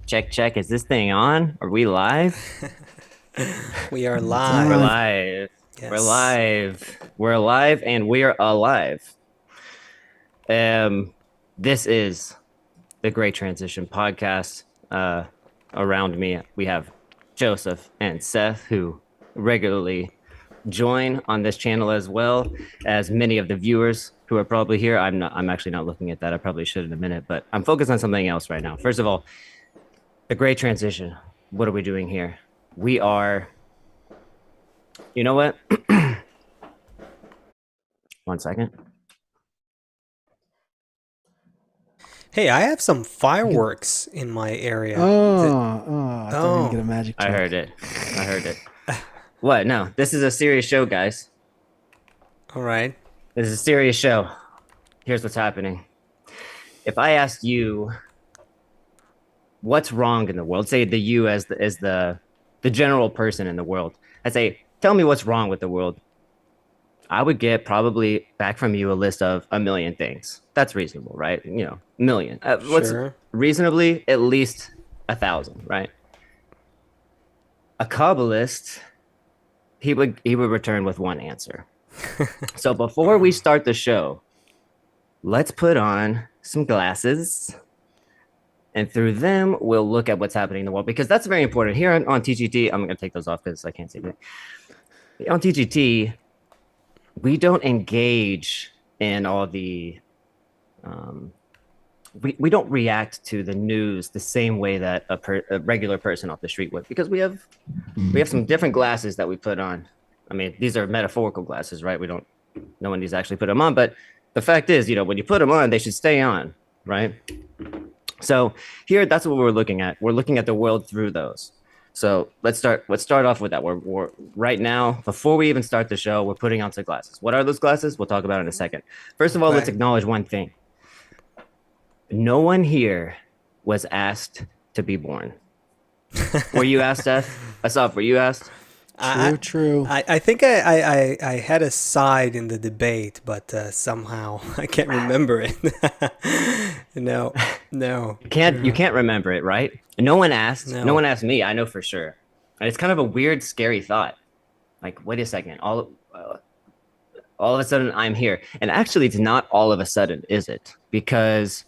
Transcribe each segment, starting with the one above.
Check, check. Is this thing on? Are we live? We are It's We're live. on. live. We're Yes. live. We're alive and we're alive. Um, this is the Great Transition podcast. Around me, we have Joseph and Seth, who regularly join on this channel, as well as many of the viewers who are probably here. I'm actually not looking at that. I probably should in a minute, but I'm focused on something else right now. First of all, the Great Transition. What are we doing here? We are. You know what? One second. Hey, I have some fireworks in my area. I thought we were gonna get a Oh, magic I trick. heard it. I heard it. What? No, this is a serious show, guys. all right. This is a serious show. Here's what's happening. If I asked you what's wrong in the world, say the you as the general person in the world, I'd say, tell me what's wrong with the world. I would get probably back from you a list of a million things. That's reasonable, right? You know, million. What's Sure. reasonably at least 1,000, right? A Kabbalist, he would return with one answer. So before we start the show, let's put on some glasses, and through them we'll look at what's happening in the world, because that's very important. Here on TGT, I'm gonna take those off because I can't see that. On TGT, we don't engage in all the we don't react to the news the same way that a regular person off the street would, because we have some different glasses that we put on. I mean, these are metaphorical glasses, right? We don't, no one needs to actually put them on, but the fact is, when you put them on, they should stay on, right? So here, that's what we're looking at. We're looking at the world through those. So let's start off with that. We're right now, before we even start the show, we're putting on some glasses. What are those glasses? We'll talk about it in a second. First of all, let's Okay. acknowledge one thing. No one here was asked to be born. Were you asked, Seth? Asaf, were you asked? I, True. I think I had a side in the debate, but somehow I can't remember it. No, no. You can't remember it, right? No one asked. No No. one asked me. I know for sure. And it's kind of a weird, scary thought. Like, wait a second. All of a sudden, I'm here. And actually, it's not all of a sudden, is it? Because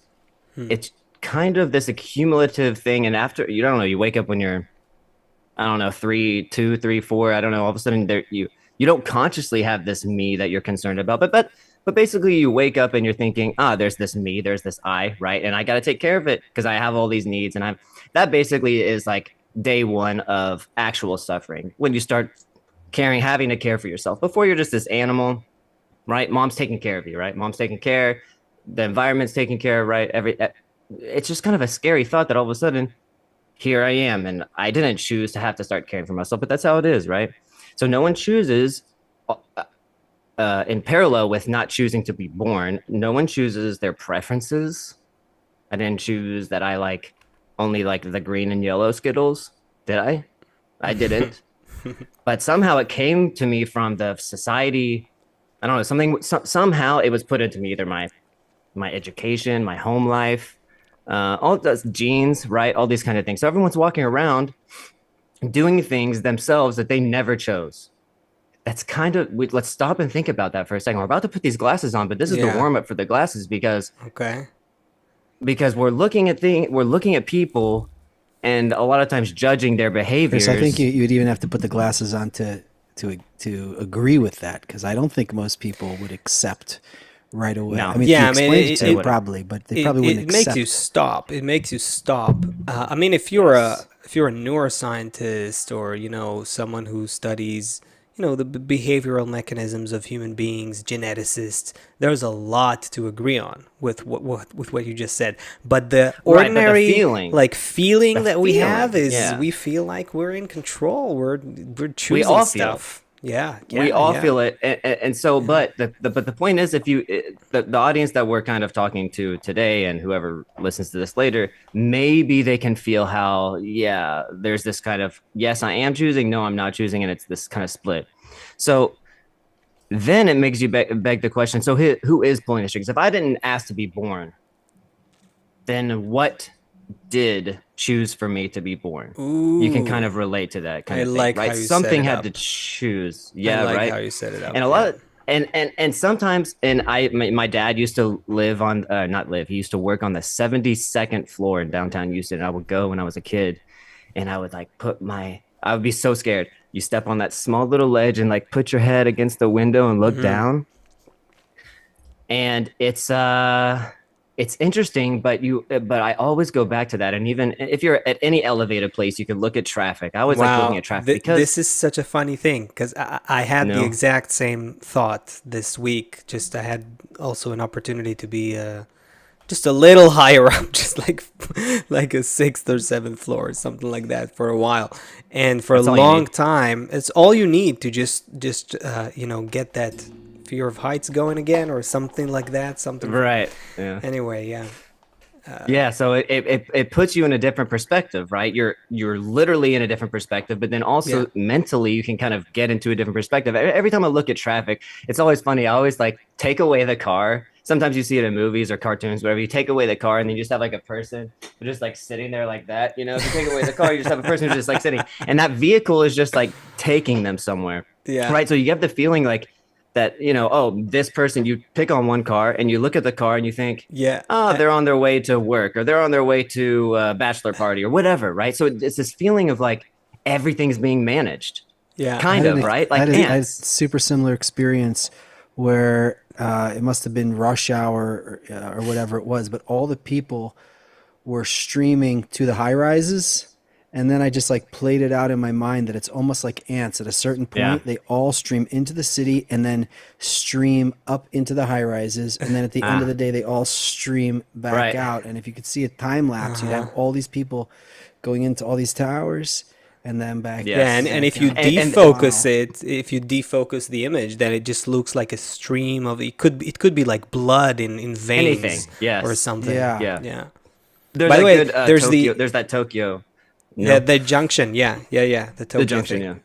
it's kind of this accumulative thing. And after, you don't know, you wake up when you're, I don't know, 2, 3, 4. I don't know. All of a sudden, you don't consciously have this me that you're concerned about. But basically, you wake up and you're thinking, there's this me, there's this I, right? And I got to take care of it because I have all these needs. And that basically is like day one of actual suffering, when you start having to care for yourself. Before, you're just this animal, right? Mom's taking care of you, right? Mom's taking care, the environment's taking care of, right? It's just kind of a scary thought that all of a sudden, here I am, and I didn't choose to have to start caring for myself, but that's how it is, right? So no one chooses, in parallel with not choosing to be born, no one chooses their preferences. I didn't choose that I only like the green and yellow Skittles. Did I? I didn't. But somehow it came to me from the society. I don't know, somehow it was put into me, either my education, my home life, all those genes, right? All these kind of things. So everyone's walking around doing things themselves that they never chose. That's kind of, let's stop and think about that for a second. We're about to put these glasses on, but this is the Yeah. warm up for the glasses, because Okay. we're looking at people, and a lot of times judging their behaviors. Chris, I think you'd even have to put the glasses on to agree with that, because I don't think most people would accept right away. No. I mean, Yeah, if I you mean, explained it to them, it- probably, but they It, probably it wouldn't makes accept. you stop. It makes you stop. I mean, if you're a neuroscientist, or someone who studies the behavioral mechanisms of human beings, geneticist, there's a lot to agree on with what you just said. But the Right, but the ordinary feeling. feeling The that we have feeling, is yeah. we feel like we're in control. We're choosing all feel it. stuff. Yeah, We yeah, all yeah. feel it, and so, but the point is, if the audience that we're kind of talking to today, and whoever listens to this later, maybe they can feel how, yeah, there's this kind of, yes, I am choosing, no, I'm not choosing, and it's this kind of split. So then it makes you beg the question, so who is pulling the strings? If I didn't ask to be born, then what did choose for me to be born. You can kind Ooh, of relate to that kind I of thing, like how right? you set Something it had to up. choose. I Yeah, like right. how you set it And up. a lot Yeah. of and sometimes and my dad used to live on not live, he used to work on the 72nd floor in downtown Houston. I would go when I was a kid and I would like I would be so scared. You step on that small little ledge and like put your head against the window and look Hmm. down. And it's interesting, but I always go back to that. And even if you're at any elevated place, you can look at traffic. I always like looking Wow, at traffic because this is such a funny thing because I had the no. exact same thought this week. Just I had also an opportunity to be just a little higher up, just like a sixth or seventh floor, or something like that, for a while, and for a That's all you long need. time. It's all you need to just get that fear of heights going again, or something like that. Something. Right. Yeah. Anyway, yeah, Yeah, so it puts you in a different perspective, right? You're literally in a different perspective, but then yeah. also mentally you can kind of get into a different perspective. Every time I look at traffic, it's always funny. I always like take away the car. Sometimes you see it in movies or cartoons, wherever you take away the car and then you just have like a person just like sitting there like that. You know, if you take away the car, you just have a person who's just like sitting, and that vehicle is just like taking them somewhere, Yeah. right? So you have the feeling like that, oh, this person, you pick on one car and you look at the car and you think, Yeah. oh, they're on their way to work or they're on their way to a bachelor party or whatever, right? So it's this feeling of like everything's being managed, Yeah. I kind had of, right? Like I had a ants. super similar experience where it must have been rush hour or whatever it was, but all the people were streaming to the high rises. And then I just like played it out in my mind that it's almost like ants. At a certain Yeah. point, they all stream into the city and then stream up into the high rises. And then at the end of Ah, the day, they all stream back right. out. And if you could see a time lapse, you'd have Uh-huh. all these people going into all these towers and then Yeah, Yes. and back if you out. And defocus Wow. it, if you defocus the image, then it just looks like a stream of it could be like blood in anything. veins or Yes. something. Yeah. Yeah. Yeah. There's By the that way, good there's Tokyo. the There's that Tokyo. the, No, the junction. Yeah, yeah, yeah. The the Tokyo junction. thing.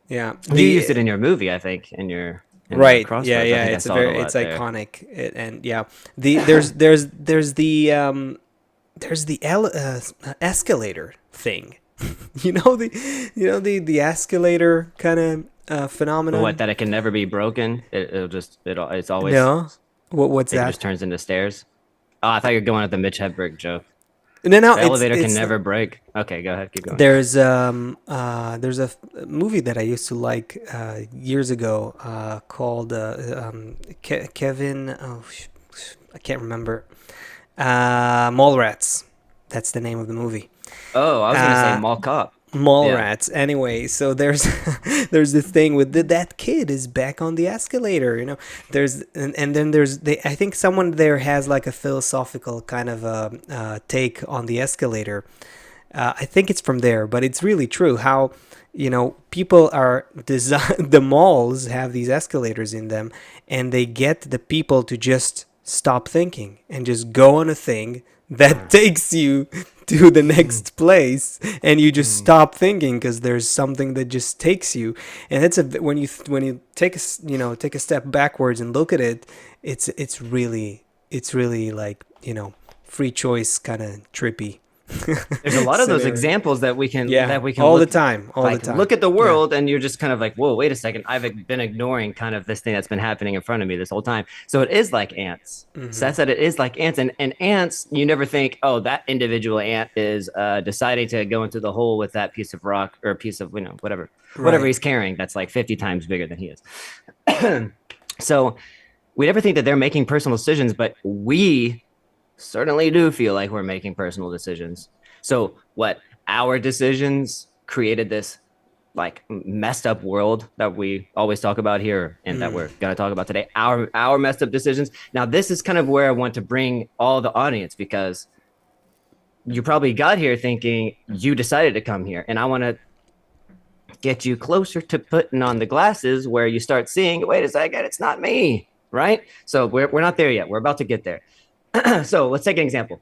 Yeah. Yeah. You used it The in your movie, I think, in your right. Yeah, Crossroads. I yeah. think I It's a saw it a very it's lot there. iconic. And yeah, there's the escalator thing. The escalator kind of What, phenomenon. that it can never be broken? It's always No, what's it that? just turns into stairs. Oh, I thought you were going at the Mitch Hedberg joke. No, no, The it's elevator can it's never break. Okay, go ahead, keep going. there's a movie that I used to like years ago called Kevin. I can't remember. Mallrats. That's the name of the movie. Oh, I was gonna say Uh, mall cop. Yeah. Mallrats. Anyway, so there's there's this thing with that kid is back on the escalator. There's and then I think someone there has like a philosophical kind of take on the escalator. I think it's from there, but it's really true how people are design the malls have these escalators in them, and they get the people to just stop thinking and just go on a thing that takes you to the next place, and you just stop thinking because there's something that just takes you. And it's when you take take a step backwards and look at it, it's really like free choice kind of trippy. There's a lot of those Scenario. examples that we can Yeah, look, the time, all the like time. look at the Yeah. world and you're just kind of like, whoa, wait a second. I've been ignoring kind of this thing that's been happening in front of me this whole time. So it is like ants. So that's that it is like ants. And ants, you never think, oh, that individual ant is deciding to go into the hole with that piece of rock or a piece of, whatever Right. he's carrying that's like 50 times bigger than he is. So we never think that they're making personal decisions, but we certainly do feel like we're making personal decisions. So what, our decisions created this like messed up world that we always talk about here and that we're going to talk about today, our messed up decisions. Now this is kind of where I want to bring all the audience, because you probably got here thinking you decided to come here, and I want to get you closer to putting on the glasses where you start seeing, wait a second, it's not me, right? So we're not there yet. We're about to get there. So let's take an example.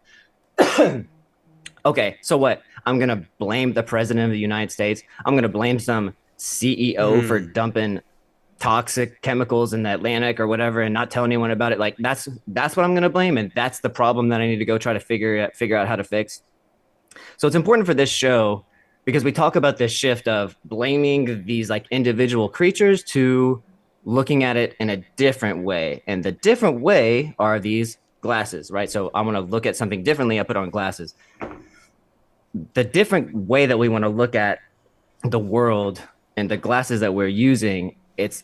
Okay, so what? I'm going to blame the president of the United States. I'm going to blame some CEO for dumping toxic chemicals in the Atlantic or whatever and not tell anyone about it. Like that's what I'm going to blame, and that's the problem that I need to go try to figure out how to fix. So it's important for this show because we talk about this shift of blaming these like individual creatures to looking at it in a different way. And the different way are these glasses, right? So I want to look at something differently. I put on glasses. The different way that we want to look at the world and the glasses that we're using, it's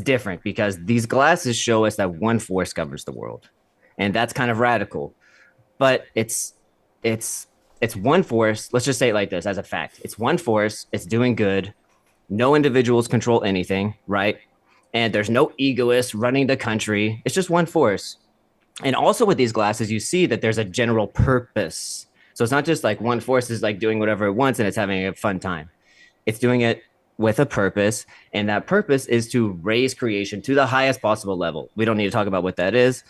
different because these glasses show us that one force governs the world. And that's kind of radical. But it's it's one force. Let's just say it like this as a fact. It's one force. It's doing good. No individuals control anything, right? And there's no egoists running the country. It's just one force. And also with these glasses, you see that there's a general purpose. So it's not just like one force is like doing whatever it wants and it's having a fun time. It's doing it with a purpose, and that purpose is to raise creation to the highest possible level. We don't need to talk about what that is.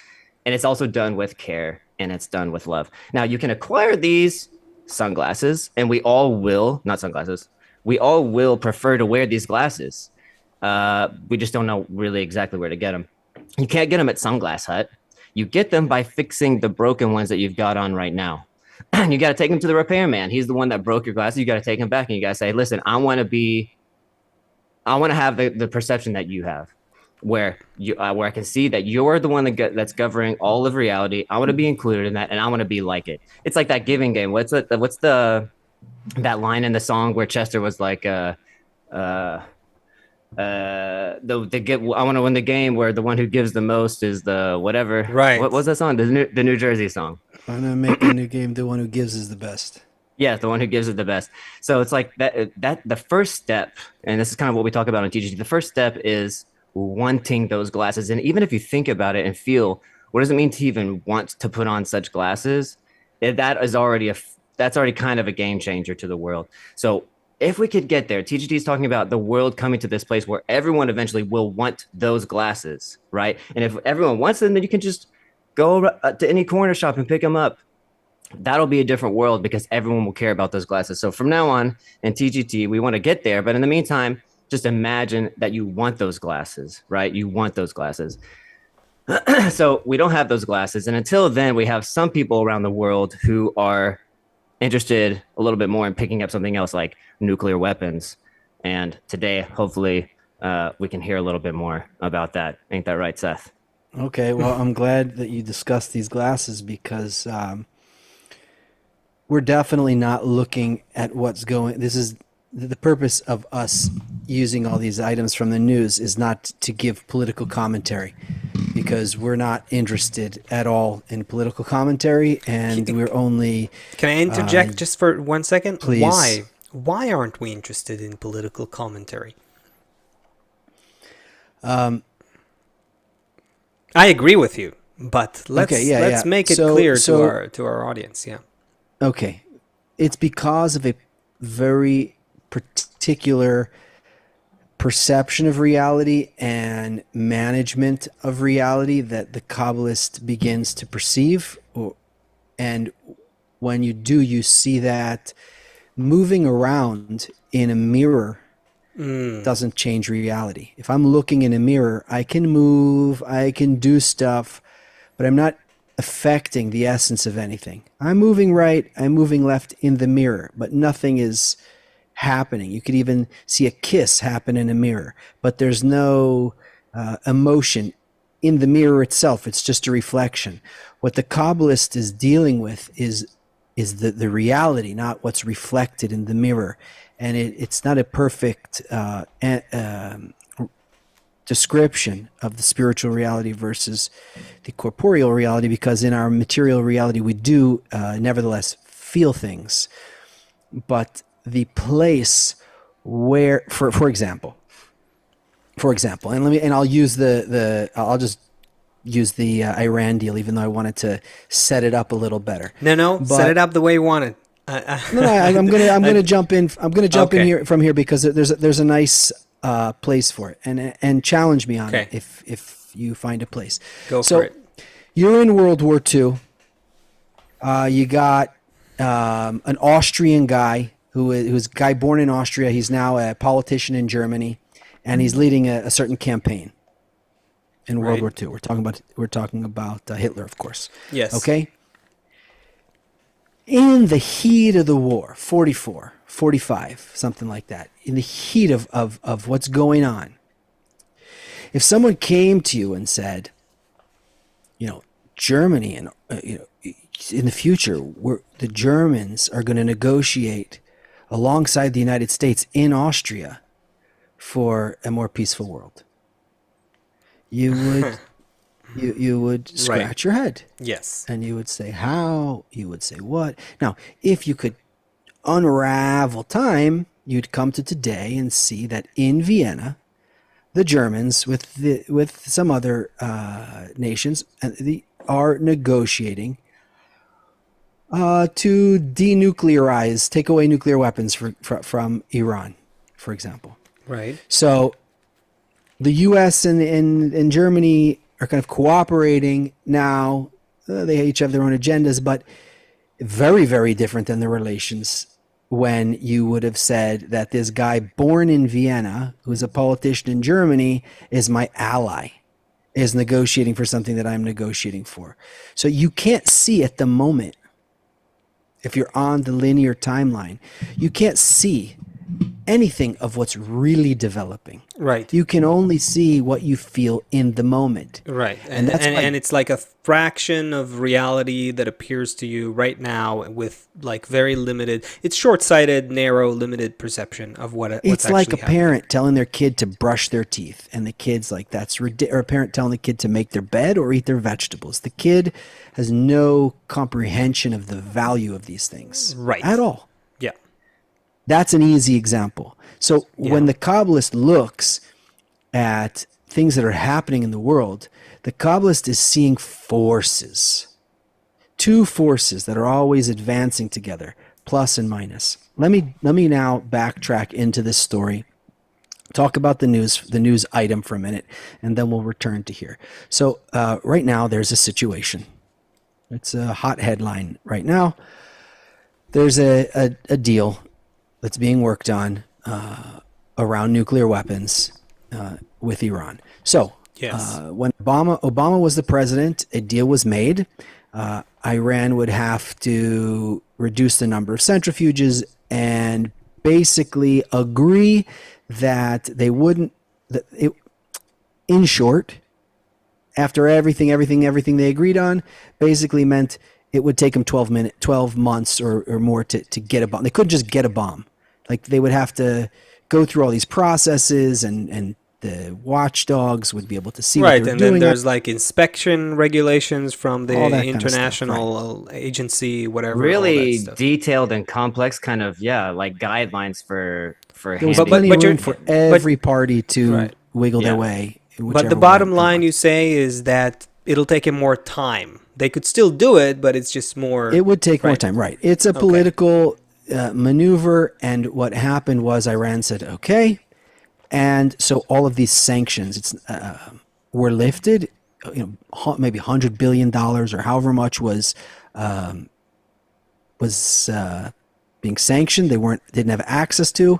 And it's also done with care and it's done with love. Now, you can acquire these sunglasses, and we all will, not sunglasses, we all will prefer to wear these glasses. We just don't know really exactly where to get them. You can't get them at Sunglass Hut. You get them by fixing the broken ones that you've got on right now. And you got to take them to the repairman. He's the one that broke your glasses. You got to take him back and you got to say, listen, I want to have the perception that you have, where I can see that you're the one that's governing all of reality. I want to be included in that, and I want to be like it. It's like that giving game. What's that line in the song where Chester was like, I want to win the game where the one who gives the most is the whatever. Right. What was that song? The New Jersey song. I'm gonna make a new game. The one who gives is the best. Yeah, the one who gives it the best. So it's like that the first step, and this is kind of what we talk about on TGT. The first step is wanting those glasses. And even if you think about it and feel, what does it mean to even want to put on such glasses? That's already kind of a game changer to the world. So if we could get there, TGT is talking about the world coming to this place where everyone eventually will want those glasses, right? And if everyone wants them, then you can just go to any corner shop and pick them up. That'll be a different world because everyone will care about those glasses. So from now on in TGT, we want to get there. But in the meantime, just imagine that you want those glasses, right? You want those glasses. So we don't have those glasses. And until then, we have some people around the world who are interested a little bit more in picking up something else like nuclear weapons. And today, hopefully, we can hear a little bit more about that. Ain't that right, Seth? Okay, well, I'm glad that you discussed these glasses because we're definitely not looking at what's going. This is the purpose of us using all these items from the news is not to give political commentary because we're not interested at all in political commentary, and we're only. Can I interject just for 1 second? Please. Why aren't we interested in political commentary? I agree with you, but let's make it clear to our audience. Yeah. Okay. It's because of a very particular perception of reality and management of reality that the Kabbalist begins to perceive. And when you do, you see that moving around in a mirror doesn't change reality. If I'm looking in a mirror, I can move, I can do stuff, but I'm not affecting the essence of anything. I'm moving right, I'm moving left in the mirror, but nothing is happening. You could even see a kiss happen in a mirror, but there's no emotion in the mirror itself. It's just a reflection. What the Kabbalist is dealing with is the reality, not what's reflected in the mirror. And it's not a perfect description of the spiritual reality versus the corporeal reality, because in our material reality we do nevertheless feel things, but the place where, for example, and I'll use I'll just use the Iran deal, even though I wanted to set it up a little better. Set it up the way you want it. I'm gonna jump in. I'm gonna jump in here from here because there's a nice place for it, and challenge me on it if you find a place. Go for it. You're in World War II. You got an Austrian guy who's a guy born in Austria. He's now a politician in Germany, and he's leading a certain campaign in World War II. We're talking about Hitler, of course. Yes. Okay. in the heat of the war, 44, 45, something like that, in the heat of what's going on, if someone came to you and said, Germany and in the future, the Germans are going to negotiate alongside the United States in Austria for a more peaceful world, you would you would scratch your head. Yes. And you would say, how? You would say, what? Now, if you could unravel time, you'd come to today and see that in Vienna, the Germans, with some other nations, are negotiating to denuclearize, take away nuclear weapons from Iran, for example. Right. So the U.S. and Germany are kind of cooperating now. They each have their own agendas, but very, very different than the relations when you would have said that this guy born in Vienna, who's a politician in Germany, is my ally, is negotiating for something that I'm negotiating for. So you can't see at the moment, if you're on the linear timeline, you can't see anything of what's really developing. Right. You can only see what you feel in the moment. Right. And and it's like a fraction of reality that appears to you right now with like very limited, it's short-sighted, narrow, limited perception of what's It's like a actually happening. parent telling their kid to brush their teeth, and the kid's like, that's ridiculous. Or a parent telling the kid to make their bed or eat their vegetables. The kid has no comprehension of the value of these things. Right. At all. Yeah. That's an easy example. So when the Kabbalist looks at things that are happening in the world, the Kabbalist is seeing forces, two forces that are always advancing together, plus and minus. Let me now backtrack into this story, talk about the news item for a minute, and then we'll return to here. So right now there's a situation. It's a hot headline right now. There's a deal that's being worked on around nuclear weapons with Iran. So Yes. when Obama was the president, a deal was made. Iran would have to reduce the number of centrifuges and basically agree that they wouldn't. In short, after everything they agreed on, basically meant it would take them 12 months or more to get a bomb. They couldn't just get a bomb. Like they would have to go through all these processes, and the watchdogs would be able to see what Right, they were and then doing. there's like inspection regulations from the All that kind of stuff, international agency, whatever. all that Really stuff. detailed and complex kind of like guidelines for There was handing. plenty but of you're- room for but- every party to Right. wiggle their Yeah. way. But whichever the way bottom they line want. you say is that it'll take him more time. They could still do it, but it's just more. It would take more Right. time, right? It's a political maneuver, and what happened was Iran said, "Okay," and so all of these sanctions were lifted. Maybe $100 billion or however much was being sanctioned. They didn't have access to,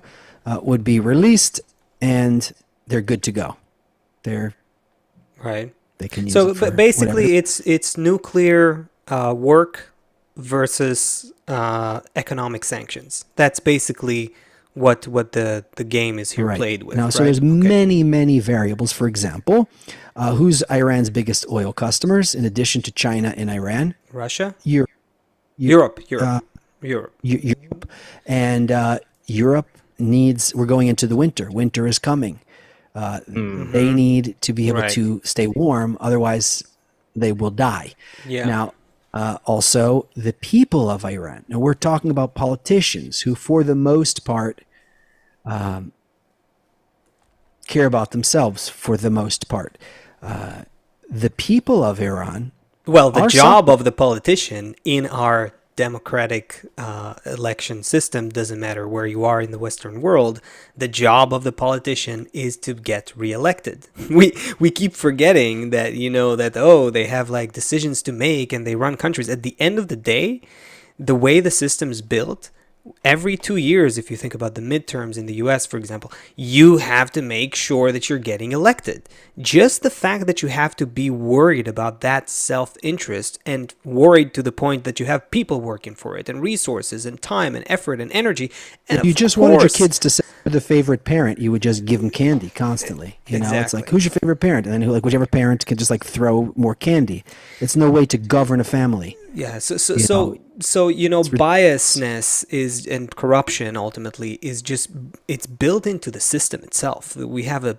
would be released, and they're good to go. Right. They can use So, it for but basically, whatever. it's nuclear work versus economic sanctions. That's basically what the game is here Right. played with. Now, so right? there's Okay. many variables. For example, who's Iran's biggest oil customers in addition to China and Iran? Russia, Europe. Europe. Europe. And Europe needs, we're going into the winter. Winter is coming. They need to be able Right. to stay warm, otherwise they will die. Yeah. Now, also the people of Iran. Now we're talking about politicians who, for the most part, care about themselves. For the most part, the people of Iran. Well, the Our job of the politician in our democratic election system doesn't matter where you are in the Western world. The job of the politician is to get reelected. We keep forgetting that that they have like decisions to make and they run countries. At the end of the day, the way the system's built, every 2 years, if you think about the midterms in the US, for example, you have to make sure that you're getting elected. Just the fact that you have to be worried about that self-interest, and worried to the point that you have people working for it, and resources and time and effort and energy. And If you of just wanted your course- kids to say the favorite parent, you would just give them candy constantly. You know, it's Exactly. like, who's your favorite parent? And then like whichever parent can just like throw more candy. It's no way to govern a family. Yeah, know, biasness is, and corruption ultimately is just, it's built into the system itself. We have a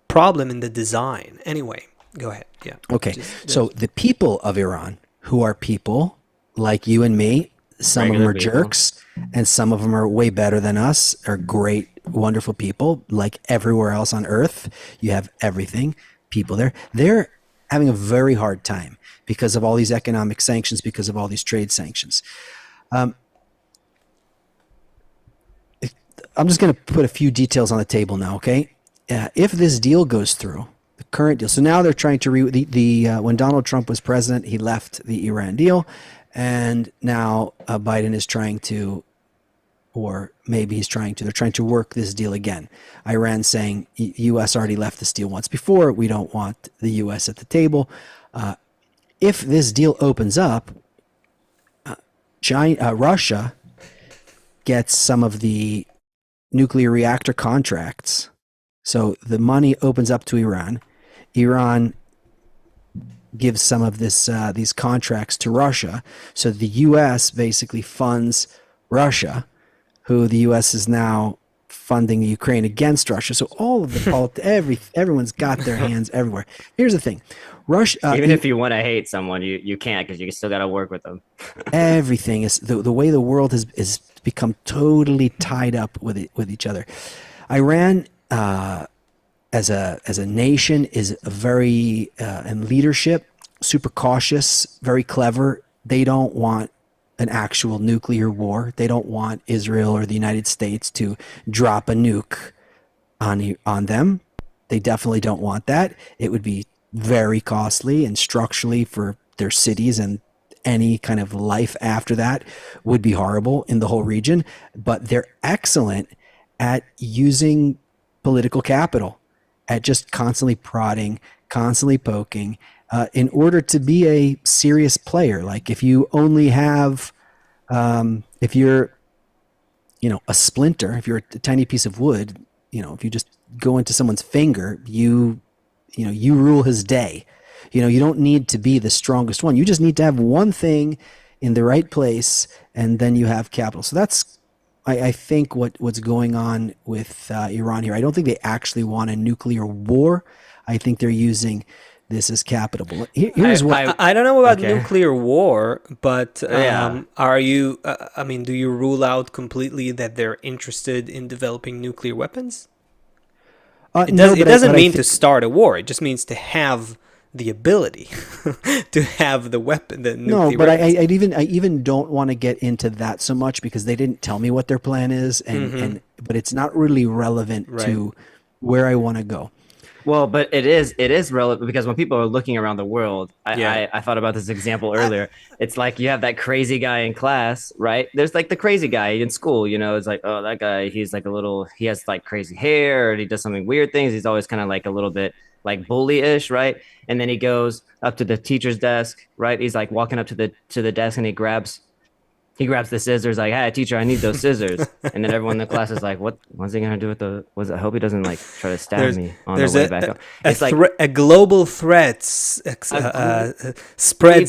problem in the design. Anyway, go ahead. Yeah. Okay. So the people of Iran, who are people like you and me, some of them Regular are people. jerks and some of them are way better than us, are great, wonderful people like everywhere else on earth. You have everything, people there. They're having a very hard time because of all these economic sanctions, because of all these trade sanctions. I'm just going to put a few details on the table now, okay? If this deal goes through, the current deal. So now they're trying to when Donald Trump was president, he left the Iran deal, and now Biden is trying to, or maybe he's trying to. They're trying to work this deal again. Iran saying U.S. already left this deal once before. We don't want the U.S. at the table. If this deal opens up, Russia gets some of the nuclear reactor contracts. So the money opens up to Iran. Iran gives some of these contracts to Russia. So the U.S. basically funds Russia, who the U.S. is now funding the Ukraine against Russia. So all of the everyone's got their hands everywhere. Here's the thing, Russia. Even if you want to hate someone, you can't, because you still got to work with them. Everything is the way the world has become totally tied up with each other. Iran, as a nation, is very in leadership, super cautious, very clever. They don't want an actual nuclear war. They don't want Israel or the United States to drop a nuke on them. They definitely don't want that. It would be very costly, and structurally for their cities and any kind of life after that would be horrible in the whole region. But they're excellent at using political capital, at just constantly prodding, constantly poking, in order to be a serious player. Like if you only have, if you're, a splinter, if you're a tiny piece of wood, if you just go into someone's finger, you rule his day. You don't need to be the strongest one. You just need to have one thing in the right place, and then you have capital. So that's, I think, what's going on with Iran here. I don't think they actually want a nuclear war. I think they're using this as capital. But here's what I don't know about Okay. nuclear war, but Yeah. are you? Do you rule out completely that they're interested in developing nuclear weapons? It doesn't mean to start a war. It just means to have the ability to have the weapon, the nuclear No, but weapons. I even don't want to get into that so much, because they didn't tell me what their plan is, but it's not really relevant to where I want to go. Well, but it is relevant, because when people are looking around the world, I thought about this example earlier. It's like you have that crazy guy in class, right? There's like the crazy guy in school, it's like, oh, that guy, he's like he has like crazy hair, or he does something weird things. He's always kind of like a little bit like bully-ish, right? And then he goes up to the teacher's desk, right? He's like walking up to the desk, and he grabs the scissors, like, hey, teacher, I need those scissors. And then everyone in the class is like, what's he gonna do with I hope he doesn't like try to stab me on the way back up. It's like a global threat spreads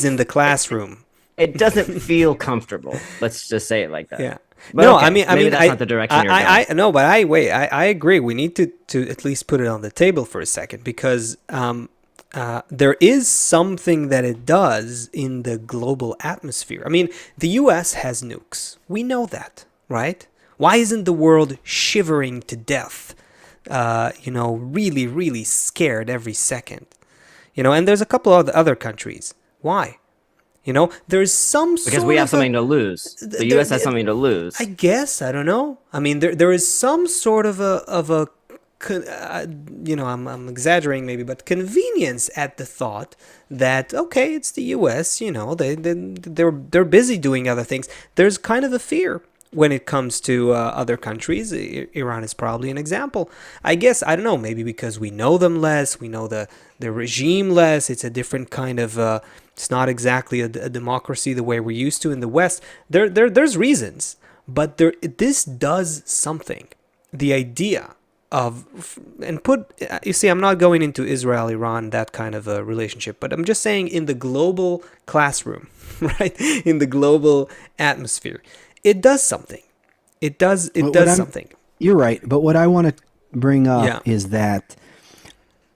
in the classroom. it doesn't feel comfortable. Let's just say it like that. Yeah. But No, okay, I mean, maybe that's not the direction you're going. no, but I agree. We need to at least put it on the table for a second, because there is something that it does in the global atmosphere. I mean, the U.S. has nukes. We know that, right? Why isn't the world shivering to death? Really, really scared every second. And there's a couple of other countries. Why? There's some sort Because we have of something to lose. The U.S. has something to lose. I guess, I don't know. I mean, there is some sort of a I'm exaggerating maybe, but convenience at the thought that, okay, it's the U.S. They're busy doing other things. There's kind of a fear. when it comes to other countries, Iran is probably an example. I guess, I don't know, maybe because we know them less, we know the regime less. It's a different kind of. It's not exactly a democracy the way we're used to in the West. There's reasons, but this does something. The idea of, and put, you see, I'm not going into Israel, Iran, that kind of a relationship, but I'm just saying in the global classroom, right? In the global atmosphere, it does something. It does something. You're right, but what I want to bring up Yeah. is that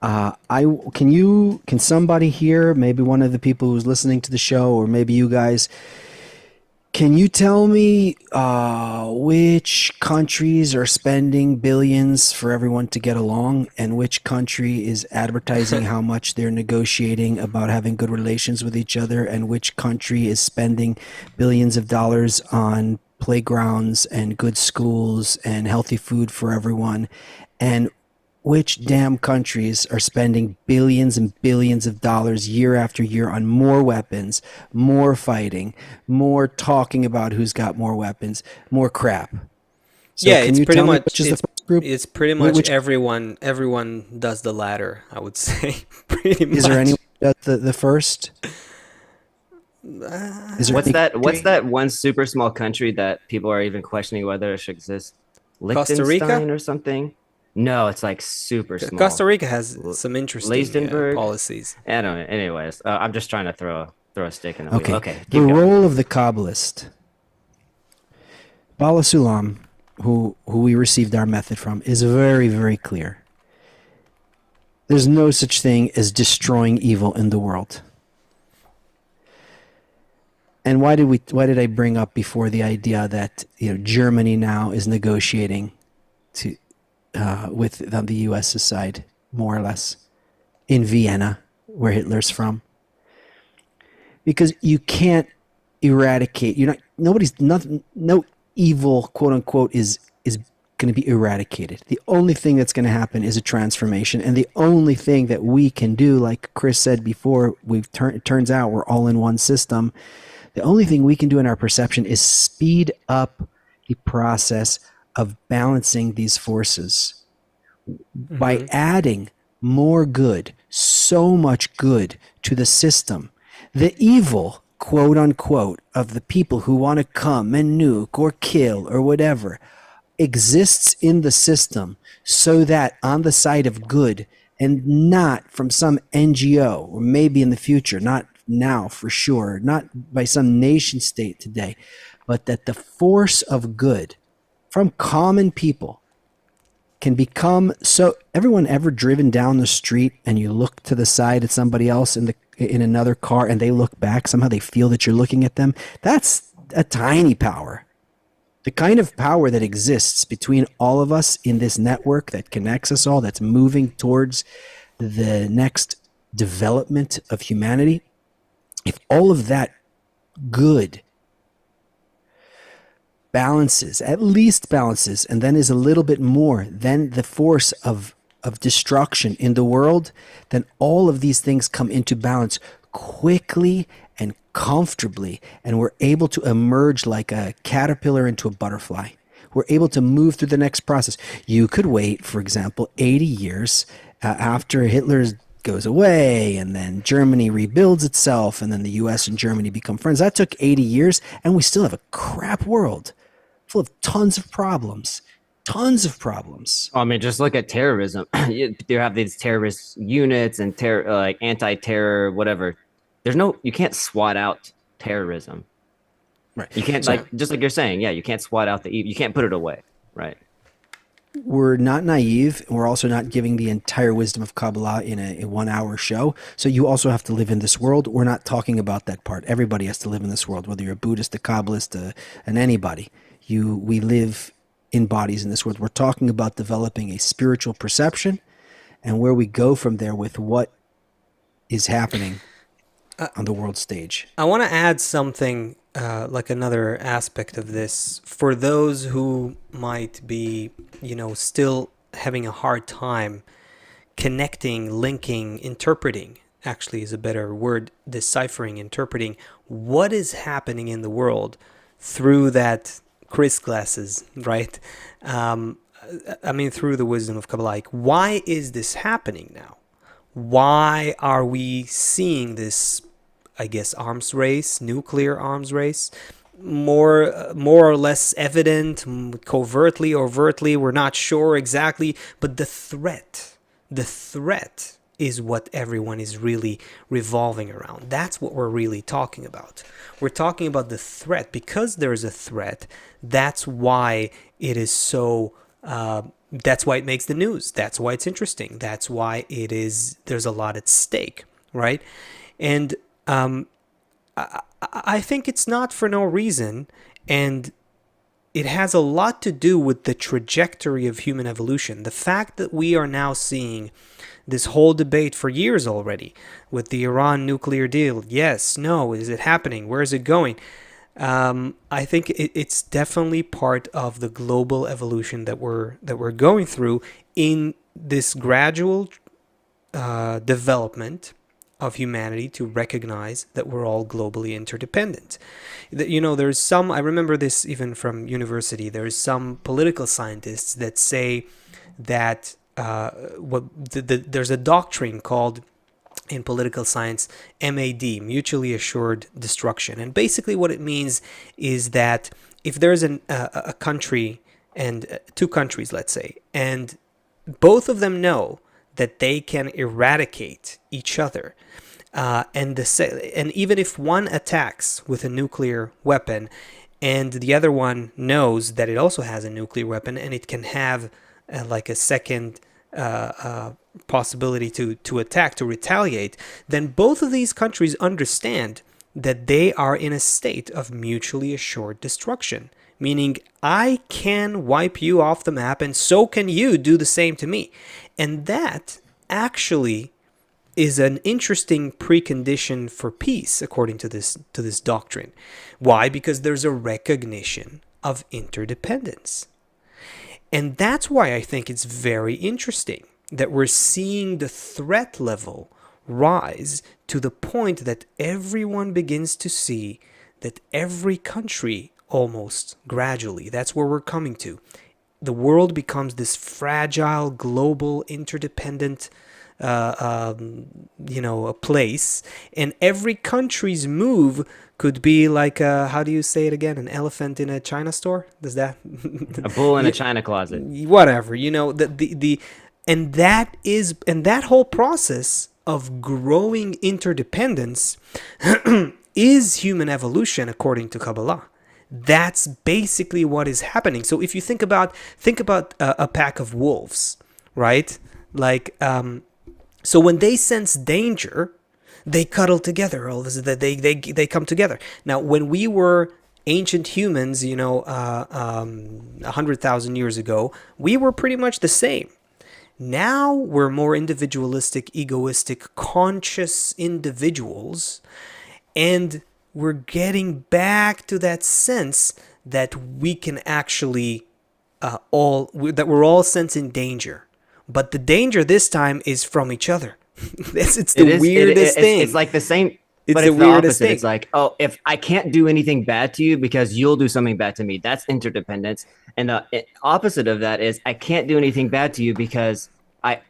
can somebody here, maybe one of the people who's listening to the show, or maybe you guys, can you tell me which countries are spending billions for everyone to get along, and which country is advertising how much they're negotiating about having good relations with each other, and which country is spending billions of dollars on playgrounds and good schools and healthy food for everyone, and which damn countries are spending billions and billions of dollars year after year on more weapons, more fighting, more talking about who's got more weapons, more crap? So Yeah, can it's you pretty tell me much which is the first group? it's pretty much Which everyone does the latter, I would say. Pretty much. is there anyone at the first? Is there What's any that? What's country? that one super small country that people are even questioning whether it should exist? Costa Rica? Liechtenstein or something? No, it's like super small. Costa Rica has some interesting Leistenberg? policies. I don't know. Anyways, I'm just trying to throw a stick in the wheel. Okay. Okay, The keep going. role of the Kabbalist, Bala Sulam, who we received our method from, is very, very clear. There's no such thing as destroying evil in the world. And why did I bring up before the idea that Germany now is negotiating to with on the U.S.'s side, more or less, in Vienna, where Hitler's from? Because you can't eradicate. No evil, quote unquote, is going to be eradicated. The only thing that's going to happen is a transformation, and the only thing that we can do, like Chris said before, it turns out we're all in one system. The only thing we can do in our perception is speed up the process of balancing these forces by adding more good, so much good to the system. The evil, quote unquote, of the people who want to come and nuke or kill or whatever exists in the system so that on the side of good, and not from some NGO, or maybe in the future, not now for sure, not by some nation state today, but that the force of good from common people can become so. Everyone ever driven down the street and you look to the side at somebody else in another car and they look back, somehow they feel that you're looking at them? That's a tiny power. The kind of power that exists between all of us in this network that connects us all, that's moving towards the next development of humanity. If all of that good balances, at least balances, and then is a little bit more than the force of destruction in the world, then all of these things come into balance quickly and comfortably, and we're able to emerge like a caterpillar into a butterfly. We're able to move through the next process. You could wait, for example, 80 years after Hitler goes away, and then Germany rebuilds itself, and then the US and Germany become friends. That took 80 years, and we still have a crap world full of tons of problems. Tons of problems. I mean, just look at terrorism. You have these terrorist units and like anti-terror, whatever. You can't SWAT out terrorism. Right. You can't, just like you're saying, yeah, you can't SWAT out the evil. You can't put it away, right? We're not naive, and we're also not giving the entire wisdom of Kabbalah in a 1 hour show. So you also have to live in this world. We're not talking about that part. Everybody has to live in this world, whether you're a Buddhist, a Kabbalist, and anybody. We live in bodies in this world. We're talking about developing a spiritual perception and where we go from there with what is happening on the world stage. I want to add something, like another aspect of this, for those who might be, still having a hard time connecting, linking, interpreting, actually is a better word, deciphering, interpreting what is happening in the world through that Chris glasses, right? Um, I mean, through the wisdom of Kabbalah, like, why is this happening now? Why are we seeing this, I guess, arms race, nuclear arms race, more or less evident, covertly, overtly, we're not sure exactly, but the threat is what everyone is really revolving around. That's what we're really talking about. We're talking about the threat. Because there is a threat, that's why it is so that's why it makes the news. That's why it's interesting. That's why there's a lot at stake, right? And I think it's not for no reason, and it has a lot to do with the trajectory of human evolution. The fact that we are now seeing this whole debate for years already with the Iran nuclear deal. Yes, no, is it happening? Where is it going? I think it's definitely part of the global evolution that we're going through in this gradual development of humanity to recognize that we're all globally interdependent. There's some, I remember this even from university, there's some political scientists that say that there's a doctrine called, in political science, MAD, mutually assured destruction. And basically what it means is that if there's a country and two countries, let's say, and both of them know that they can eradicate each other, and even if one attacks with a nuclear weapon and the other one knows that it also has a nuclear weapon and it can have like a second possibility to attack, to retaliate, then both of these countries understand that they are in a state of mutually assured destruction. Meaning, I can wipe you off the map and so can you do the same to me. And that actually is an interesting precondition for peace, according to this doctrine. Why? Because there's a recognition of interdependence. And that's why I think it's very interesting that we're seeing the threat level rise to the point that everyone begins to see that every country, almost gradually, that's where we're coming to. The world becomes this fragile, global, interdependent a place, and every country's move could be like how do you say it again? An elephant in a china store? Does that A bull in a china closet. whatever, and that whole process of growing interdependence is human evolution according to Kabbalah. That's basically what is happening. So if you think about a pack of wolves, right? Like so when they sense danger, they cuddle together. They come together. Now, when we were ancient humans, 100,000 years ago, we were pretty much the same. Now we're more individualistic, egoistic, conscious individuals, and we're getting back to that sense that we can actually that we're all sensing danger. But the danger this time is from each other. It's the weirdest thing. It's like the same, It's but the it's the weirdest opposite. thing. It's like, oh, if I can't do anything bad to you because you'll do something bad to me, that's interdependence. And the opposite of that is I can't do anything bad to you because I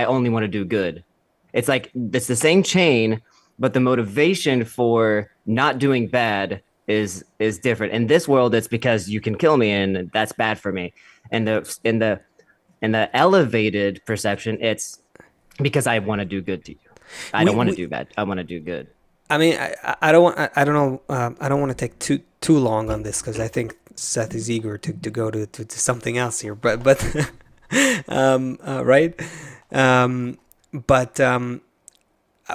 only want to do good. It's like it's the same chain, but the motivation for not doing bad is different. In this world, it's because you can kill me and that's bad for me. And in the elevated perception, it's because I want to do good to you. I don't want to do bad. I want to do good. I mean, I don't want. I don't know. I don't want to take too long on this because I think Seth is eager to go to something else here. But right.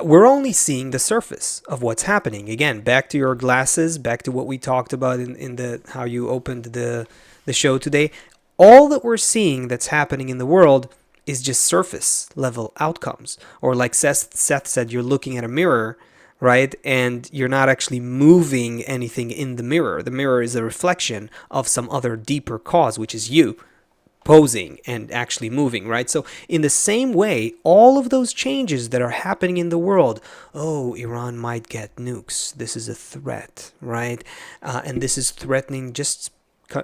We're only seeing the surface of what's happening. Again, back to your glasses. Back to what we talked about in the how you opened the show today. All that we're seeing that's happening in the world is just surface level outcomes. Or like Seth said, you're looking at a mirror, right? And you're not actually moving anything in the mirror. The mirror is a reflection of some other deeper cause, which is you posing and actually moving, right? So in the same way, all of those changes that are happening in the world, oh, Iran might get nukes. This is a threat, right? And this is threatening just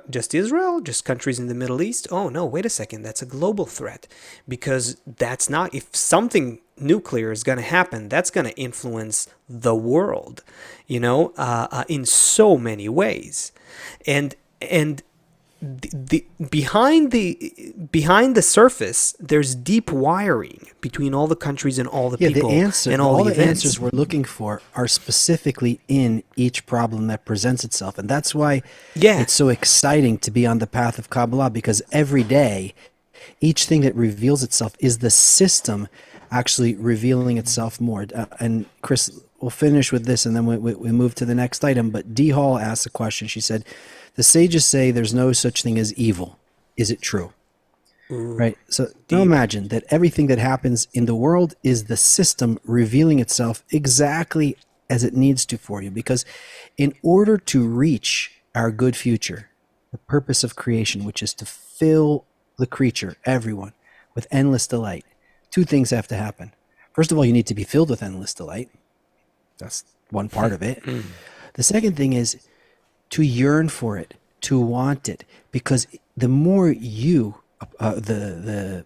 just Israel, just countries in the Middle East. Oh no, wait a second, that's a global threat, because that's not, if something nuclear is going to happen, that's going to influence the world, in so many ways, and the behind the surface, there's deep wiring between all the countries and all the Yeah, people the answer, and all all the the events. answers we're looking for are specifically in each problem that presents itself. And that's why Yeah. it's so exciting to be on the path of Kabbalah, because every day, each thing that reveals itself is the system actually revealing itself more. And Chris, we'll finish with this and then we move to the next item. But Dee Hall asked a question. She said, the sages say there's no such thing as evil. Is it true? Right. So now imagine that everything that happens in the world is the system revealing itself exactly as it needs to for you. Because in order to reach our good future, the purpose of creation, which is to fill the creature, everyone, with endless delight, two things have to happen. First of all, you need to be filled with endless delight. That's one part of it. The second thing is to yearn for it, to want it, because the more you, the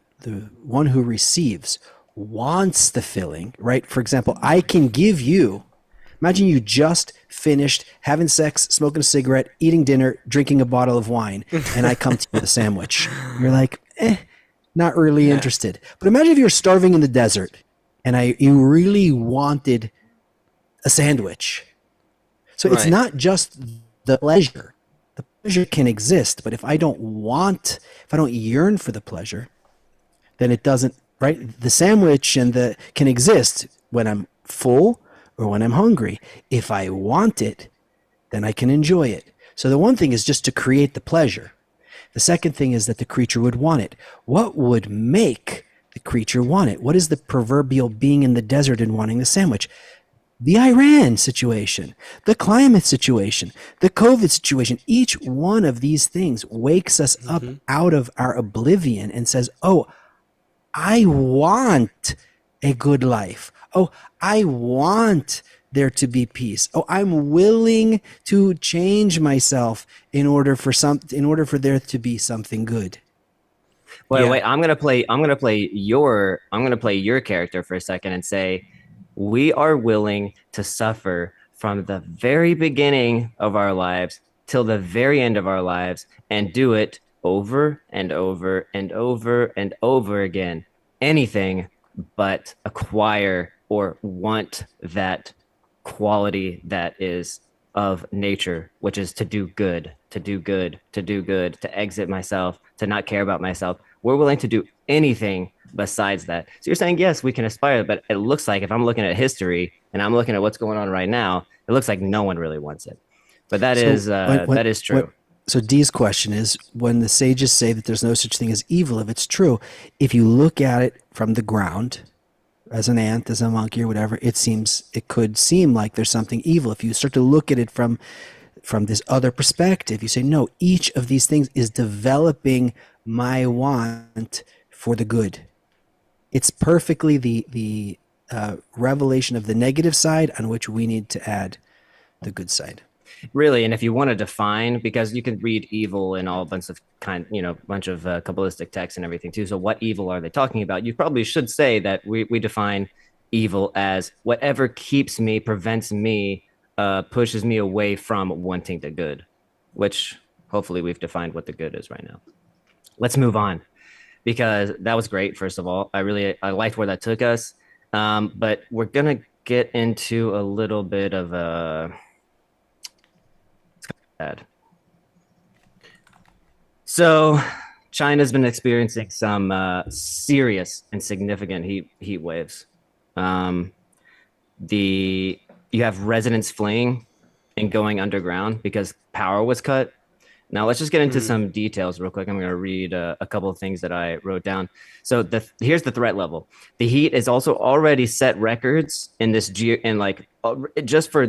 one who receives, wants the filling, right? For example, I can give you. Imagine you just finished having sex, smoking a cigarette, eating dinner, drinking a bottle of wine, and I come to you with a sandwich. You're like, not really interested. But imagine if you're starving in the desert, and you really wanted a sandwich. So it's Right. not just the pleasure. The pleasure can exist, but if I don't yearn for the pleasure, then it doesn't, right? The sandwich can exist when I'm full or when I'm hungry. If I want it, then I can enjoy it. So the one thing is just to create the pleasure. The second thing is that the creature would want it. What would make the creature want it? What is the proverbial being in the desert and wanting the sandwich? The Iran situation, the climate situation, the COVID situation, each one of these things wakes us up out of our oblivion and says, oh, I want a good life. Oh, I want there to be peace. Oh, I'm willing to change myself in order for there to be something good. Wait, I'm gonna play your character for a second and say we are willing to suffer from the very beginning of our lives till the very end of our lives and do it over and over and over and over again. Anything but acquire or want that quality that is of nature, which is to do good, to do good, to do good, to exit myself, to not care about myself. We're willing to do anything besides that. So you're saying, yes, we can aspire, but it looks like if I'm looking at history and I'm looking at what's going on right now, it looks like no one really wants it. But that is true. So Dee's question is, when the sages say that there's no such thing as evil, if it's true, if you look at it from the ground, as an ant, as a monkey, or whatever, it could seem like there's something evil. If you start to look at it from this other perspective, you say, no, each of these things is developing my want for the good. It's perfectly the revelation of the negative side on which we need to add the good side. Really, and if you want to define, because you can read evil in all bunch of Kabbalistic texts and everything too. So what evil are they talking about? You probably should say that we define evil as whatever keeps me, prevents me, pushes me away from wanting the good, which hopefully we've defined what the good is right now. Let's move on, because that was great. First of all, I liked where that took us, but we're gonna get into a little bit of a bad. So China's been experiencing some serious and significant heat waves. You have residents fleeing and going underground because power was cut. Now let's just get into some details real quick. I'm going to read a couple of things that I wrote down. So here's the threat level. The heat is also already set records in this just for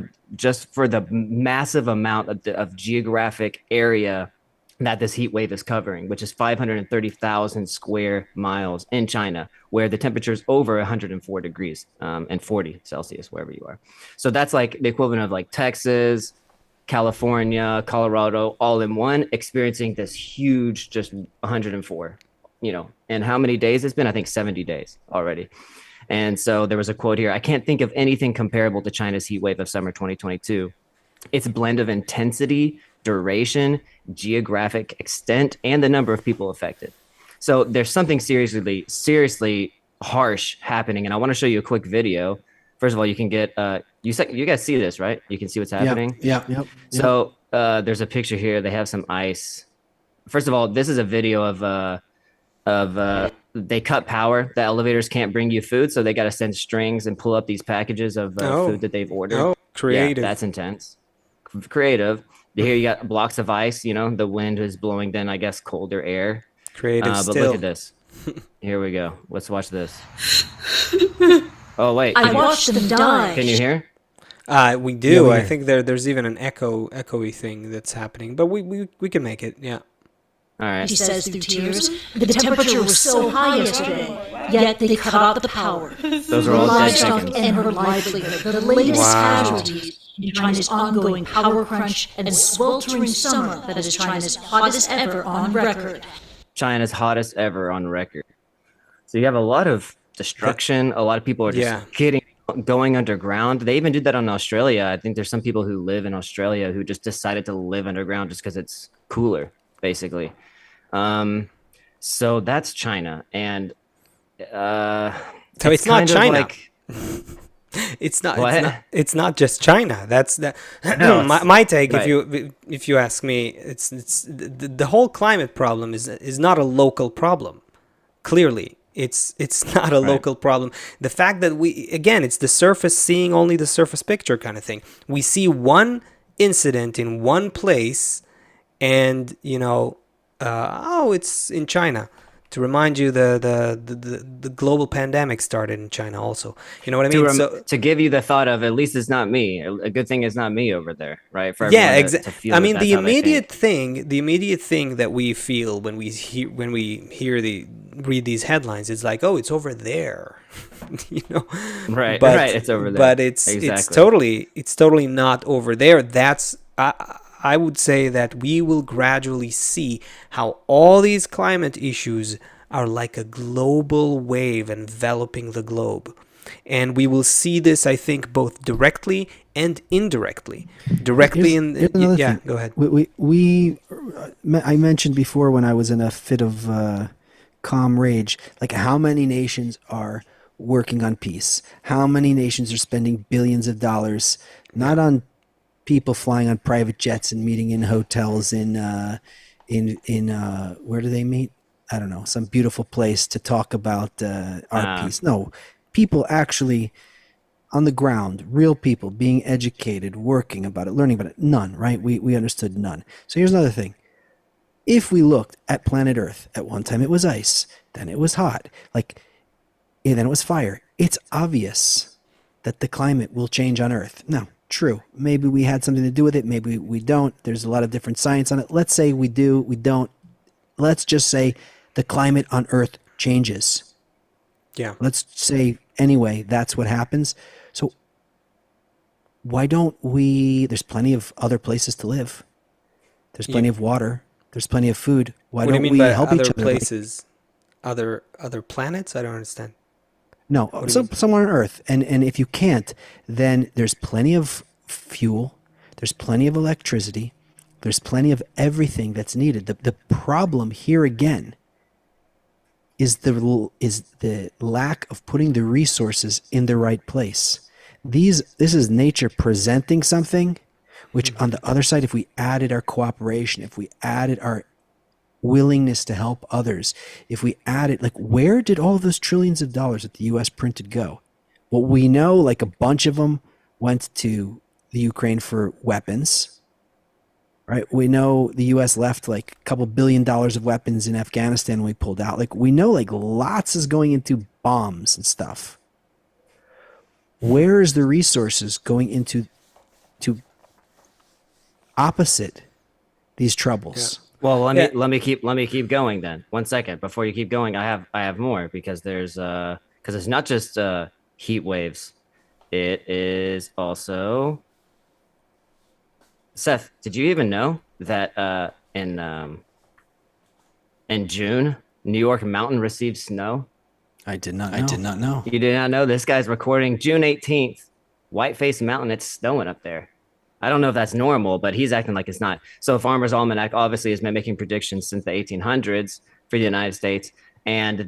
the massive amount of geographic area that this heat wave is covering, which is 530,000 square miles in China, where the temperature is over 104 degrees and 40 Celsius, wherever you are. So that's like the equivalent of like Texas, California, Colorado, all in one, experiencing this huge, just 104, and how many days it's been? I think 70 days already. And so there was a quote here. I can't think of anything comparable to China's heat wave of summer 2022. Its blend of intensity, duration, geographic extent, and the number of people affected. So there's something seriously harsh happening. And I want to show you a quick video. First of all, you can get you guys see this, right? You can see what's happening. Yep. So there's a picture here. They have some ice. First of all, this is a video of they cut power. The elevators can't bring you food, so they got to send strings and pull up these packages of food that they've ordered. Oh, creative. Yeah, that's intense. Creative. Here you got blocks of ice. The wind is blowing. Then I guess colder air. Creative But still. look at this. Here we go. Let's watch this. Oh wait, I watched them die. can you hear? We do. we I hear. think there's even an echoey thing that's happening, but we can make it. Yeah. All right. She says through tears, the temperature was so high yesterday, yet they cut out the power. Those are Her all dead livestock chickens. and her livelihood, the latest Wow. casualties in China's ongoing power crunch and sweltering summer that is China's hottest ever on record. China's hottest ever on record. So you have a lot of destruction. A lot of people are just going underground. They even did that in Australia. I think there's some people who live in Australia who just decided to live underground just because it's cooler, basically. So that's China, and So it's not kind of China. like- It's not. What? It's not just China. That's that. No, my take. right. If you ask me, it's the whole climate problem is not a local problem. Clearly, it's not a local problem. The fact that it's the surface seeing only the surface picture kind of thing. We see one incident in one place, and it's in China. To remind you, the global pandemic started in China also. You know what I mean? to give you the thought of, at least it's not me. A good thing it's not me over there, right? For Yeah, everyone to exactly. feel I that mean, that's the how they think. immediate thing that we feel when we read these headlines is like, oh, it's over there, Right, But, right, it's over there. But it's totally not over there. That's I would say that we will gradually see how all these climate issues are like a global wave enveloping the globe. And we will see this, I think, both directly and indirectly. Directly Here's another yeah, thing. go ahead. I mentioned before when I was in a fit of calm rage, like how many nations are working on peace? How many nations are spending billions of dollars not on people flying on private jets and meeting in hotels in where do they meet? I don't know, some beautiful place to talk about our peace. No, people actually on the ground, real people being educated, working about it, learning about it. None, right? We understood none. So here's another thing. If we looked at planet Earth, at one time it was ice, then it was hot, then it was fire. It's obvious that the climate will change on Earth. Now, true. Maybe we had something to do with it. Maybe we don't. There's a lot of different science on it. Let's say we do, we don't. Let's just say the climate on Earth changes. Yeah. Let's say anyway, that's what happens. So why don't there's plenty of other places to live. There's plenty of water. There's plenty of food. Why What do don't you we mean by help other each other? places? Other planets? I don't understand. No, do you mean? somewhere on Earth. And if you can't, then there's plenty of fuel. There's plenty of electricity. There's plenty of everything that's needed. The problem here again is the lack of putting the resources in the right place. This is nature presenting something, which on the other side, if we added our cooperation, if we added our willingness to help others, if we added, where did all those trillions of dollars that the U.S. printed go? Well, we know a bunch of them went to the Ukraine for weapons, right? We know the U.S. left a couple $1 billion of weapons in Afghanistan when we pulled out. We know lots is going into bombs and stuff. Where is the resources going into to opposite these troubles? Well, let me keep going then. 1 second before you keep going. I have more because because it's not just heat waves. It is also Seth, did you even know that in June, New York Mountain received snow? I did not know. I did not know. You did not know this guy's recording June 18th, Whiteface Mountain. It's snowing up there. I don't know if that's normal, but he's acting like it's not. So Farmer's Almanac obviously has been making predictions since the 1800s for the United States, and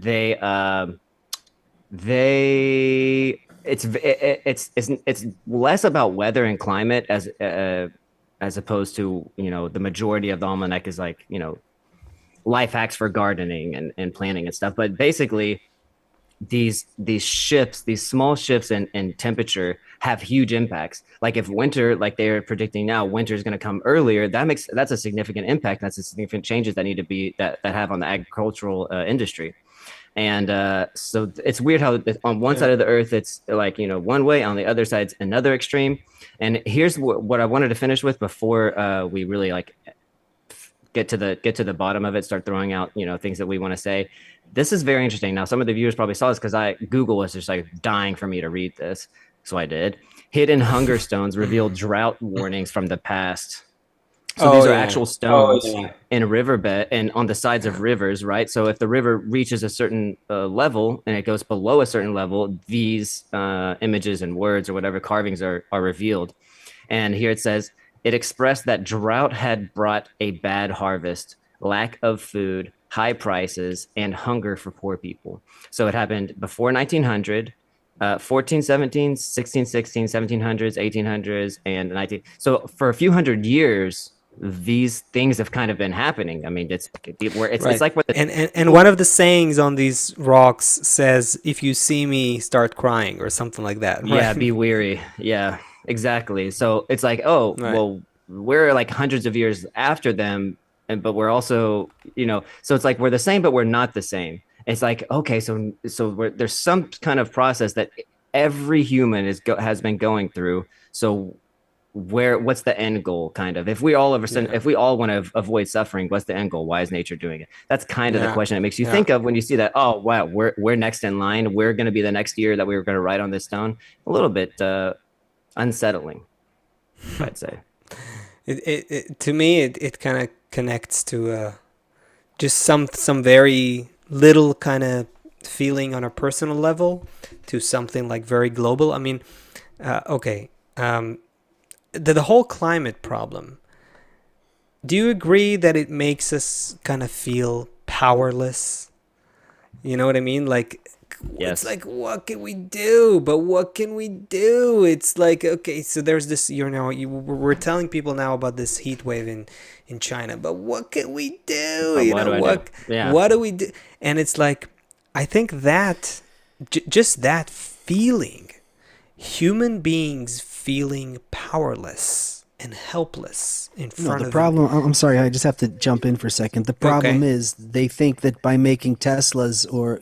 it's less about weather and climate as opposed to, the majority of the almanac is like, life hacks for gardening and planting and stuff. But basically, these small shifts in temperature have huge impacts. Like if winter, like they're predicting now, winter is going to come earlier. That's a significant impact. That's a significant changes that need to be that have on the agricultural industry. And so it's weird how on one side of the earth it's like, one way, on the other side's another extreme. And here's what I wanted to finish with before we really like get to the bottom of it, start throwing out, things that we want to say. This is very interesting. Now, some of the viewers probably saw this because Google was just like dying for me to read this. So I did. Hidden hunger stones reveal drought warnings from the past. So these are actual stones in a riverbed and on the sides of rivers, right? So if the river reaches a certain level and it goes below a certain level, these images and words or whatever carvings are revealed. And here it says, it expressed that drought had brought a bad harvest, lack of food, high prices, and hunger for poor people. So it happened before 1900, 1417, 1616, 1700s, 1800s, and 19. So for a few hundred years, these things have kind of been happening. I mean, it's like what and one of the sayings on these rocks says, "If you see me, start crying," or something like that. Right? Yeah, be weary. Yeah, exactly. So it's like, oh, Right. well, we're like hundreds of years after them, but we're also, so it's like we're the same, but we're not the same. It's like, okay, so there's some kind of process that every human has been going through. So what's the end goal, kind of? If we all if we all want to avoid suffering, what's the end goal? Why is nature doing it? That's kind of the question it makes you think of when you see that. Oh wow, we're next in line. We're going to be the next year that we were going to write on this stone. A little bit unsettling, I'd say. To me, it kind of connects to just some very little kind of feeling on a personal level to something like very global. I mean, the whole climate problem. Do you agree that it makes us kind of feel powerless? You know what I mean? Like, Yes. It's like, what can we do? But what can we do? It's like, okay, so there's this, we're telling people now about this heat wave in China, but what can we do? What do we do? And it's like, I think that, just that feeling, human beings feeling powerless and helpless in front of the problem, I'm sorry, I just have to jump in for a second. The problem is they think that by making Teslas or,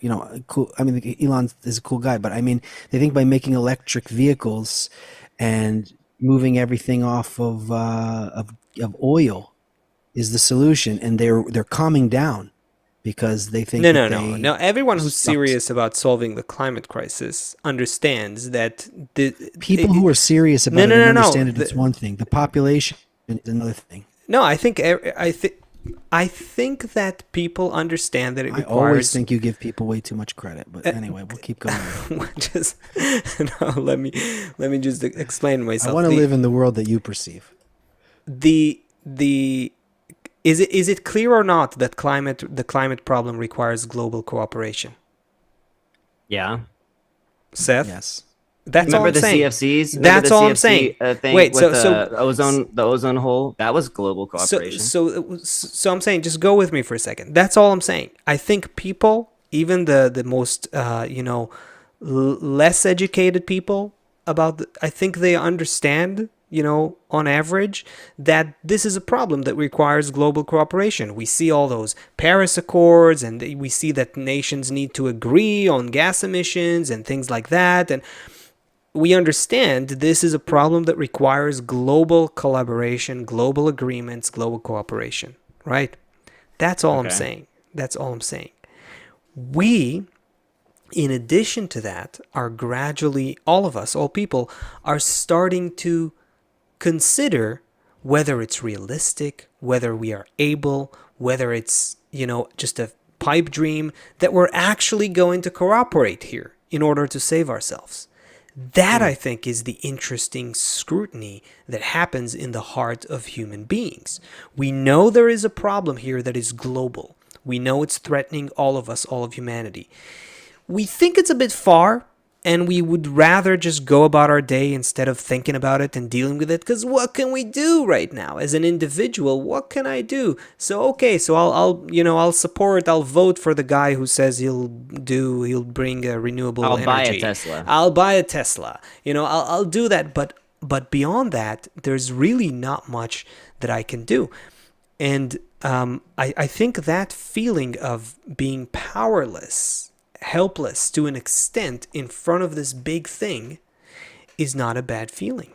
cool, I mean, Elon is a cool guy, but I mean, they think by making electric vehicles and moving everything off of oil is the solution, and they're calming down because they think no. Everyone who's serious about solving the climate crisis understands that people who are serious about it and understand it is one thing. The population is another thing. No, I think that people understand that it requires. I always think you give people way too much credit, but anyway, we'll keep going. Let me just explain myself. I want to live in the world that you perceive. Is it clear or not that the climate problem requires global cooperation? Yeah. Seth? Yes. That's all I'm saying. CFCs? That's all I'm saying. Wait, so the ozone hole, that was global cooperation. So I'm saying, just go with me for a second. That's all I'm saying. I think people, even the most less educated people I think they understand, on average, that this is a problem that requires global cooperation. We see all those Paris Accords, and we see that nations need to agree on gas emissions and things like that. And we understand this is a problem that requires global collaboration, global agreements, global cooperation, right? That's all I'm saying. That's all I'm saying. We, in addition to that, are gradually, all of us, all people, are starting to consider whether it's realistic, whether we are able, whether it's, just a pipe dream, that we're actually going to cooperate here in order to save ourselves. That, I think, is the interesting scrutiny that happens in the heart of human beings. We know there is a problem here that is global. We know it's threatening all of us, all of humanity. We think it's a bit far, and we would rather just go about our day instead of thinking about it and dealing with it. Because what can we do right now as an individual? What can I do? So I'll support. I'll vote for the guy who says he'll bring a renewable energy. I'll buy a Tesla. I'll buy a Tesla. I'll do that. But beyond that, there's really not much that I can do. And I think that feeling of being powerless, helpless to an extent in front of this big thing is not a bad feeling.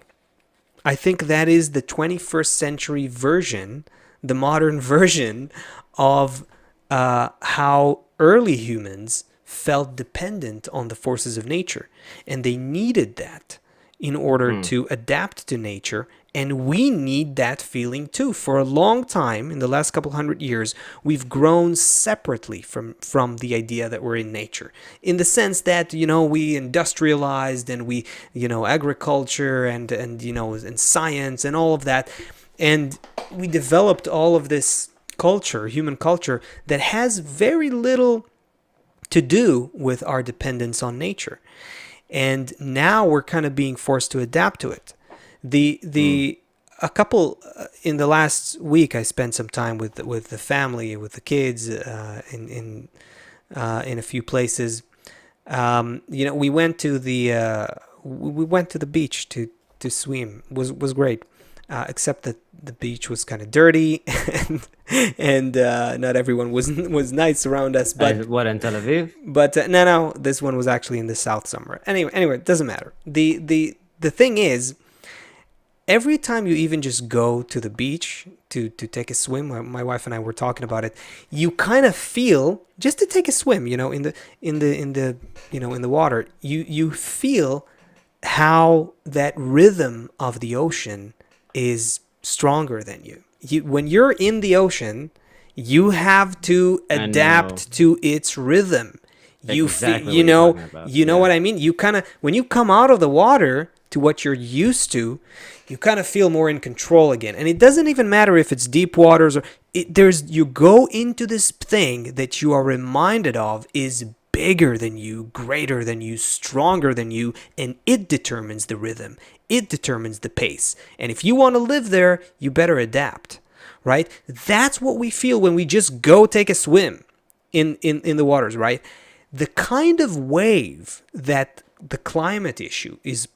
I think that is the 21st century version, the modern version of how early humans felt dependent on the forces of nature. And they needed that in order to adapt to nature. And we need that feeling too. For a long time, in the last couple hundred years, we've grown separately from the idea that we're in nature. In the sense that, we industrialized and we, agriculture and science and all of that. And we developed all of this culture, human culture, that has very little to do with our dependence on nature. And now we're kind of being forced to adapt to it. A couple in the last week, I spent some time with the family, with the kids, in a few places. We went to the beach to swim. Was great, except that the beach was kind of dirty, and not everyone was nice around us. But What, in Tel Aviv? But no, this one was actually in the south somewhere. Anyway, it doesn't matter. The thing is, every time you even just go to the beach to take a swim, my wife and I were talking about it, you kind of feel, just to take a swim, in the water, you feel how that rhythm of the ocean is stronger than you. When you're in the ocean, you have to adapt to its rhythm. You Exactly feel, what you're talking about. what I mean? You kind of, when you come out of the water to what you're used to, you kind of feel more in control again. And it doesn't even matter if it's deep waters or you go into this thing that you are reminded of is bigger than you, greater than you, stronger than you, and it determines the rhythm. It determines the pace. And if you want to live there, you better adapt, right? That's what we feel when we just go take a swim in the waters, right? The kind of wave that the climate issue is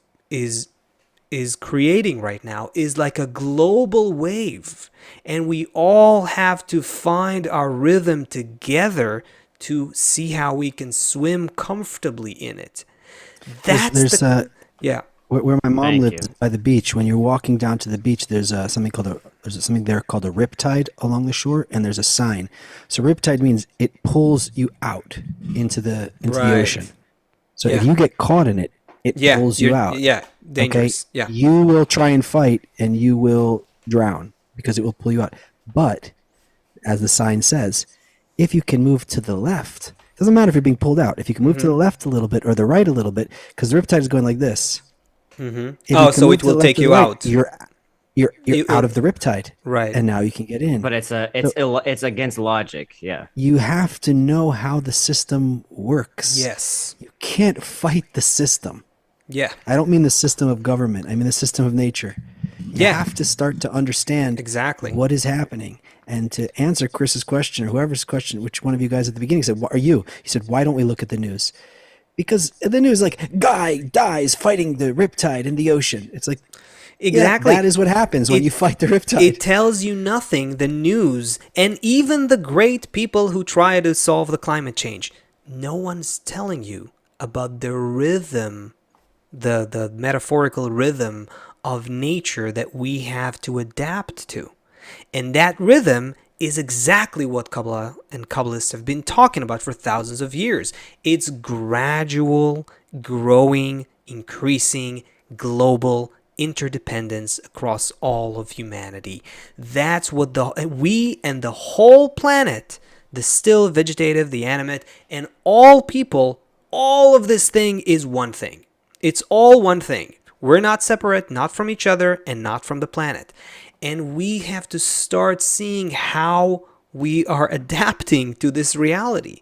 creating right now is like a global wave, and we all have to find our rhythm together to see how we can swim comfortably in it. There's yeah. where my mom Thank lives you. by the beach. When you're walking down to the beach, there's something there called a riptide along the shore, and there's a sign. So riptide means it pulls you out into the Right. ocean. So if Yeah. you get caught in it, it Yeah, pulls you you're- out. yeah, dangerous. Okay? Yeah. You will try and fight, and you will drown because it will pull you out. But as the sign says, if you can move to the left, doesn't matter if you're being pulled out. If you can move to the left a little bit or the right a little bit, because the riptide is going like this. If you Oh, can so move it to the will left take or you the right, out. You're It- out of the riptide, Right. and now you can get in. But it's against logic. Yeah. You have to know how the system works. Yes. You can't fight the system. Yeah. I don't mean the system of government. I mean the system of nature. You Yeah. have to start to understand Exactly. what is happening. And to answer Chris's question, or whoever's question, which one of you guys at the beginning said, "What are you?" He said, "Why don't we look at the news?" Because the news, like, guy dies fighting the riptide in the ocean. It's like, Exactly. yeah, that is what happens when It- you fight the riptide. It tells you nothing, the news, and even the great people who try to solve the climate change. No one's telling you about the rhythm, the metaphorical rhythm of nature that we have to adapt to. And that rhythm is exactly what Kabbalah and Kabbalists have been talking about for thousands of years. It's gradual, growing, increasing, global, interdependence across all of humanity. That's what we and the whole planet, the still, vegetative, the animate, and all people, all of this thing is one thing. It's all one thing. We're not separate, not from each other, and not from the planet. And we have to start seeing how we are adapting to this reality.